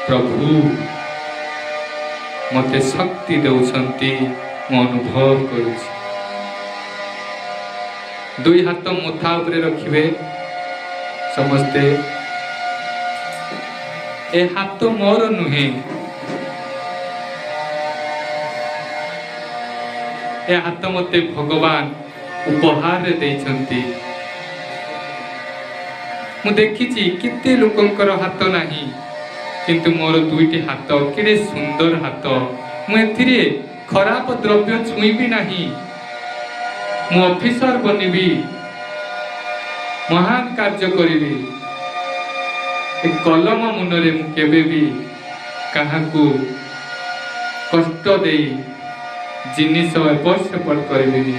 प्रभु मते शक्ति दौरान मु अनुभव करुछि। दुई हाथ मुठा उपरे रखिबे समस्ते। ए हाथ मोर नुहे, ए हाथ मते भगवान उपहार देइछंती। मु देखिछि किते लोकंकर हाथ नाही, किंतु मोर दुईटी हाथ केडे सुंदर हाथ। मु एथिरे खराब द्रव्य छुईबी नाही। मु ऑफिसर बनिबी, महान कार्य करिबी। ए कलम मुनरे मु केबे भी काहाकू कष्ट देई जिनिस एपट सेपट करिबिनी।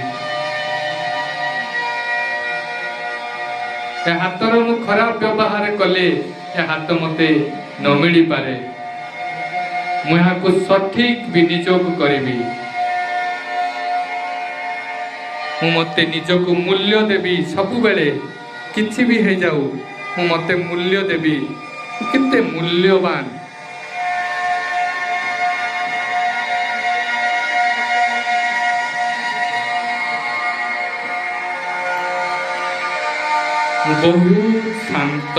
ए हाथर मु खराब व्यवहार कले ए हाथ मते न मिली पारे। मु याकू सठिक विनियोग करिबी। मु मते निजको मूल्य देबी। सबु बेले किछि भी हे जाऊ मु मते मूल्य देबी। किते मूल्यवान। बहुत शांत।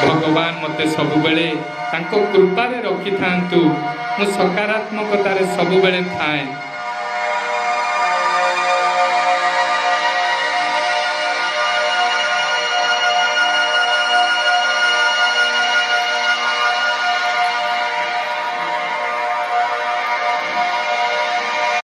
भगवान मते सबु बेले तांको कृपा रे रखि थांतु। मु सकारात्मकता रे सबु बेले थाए।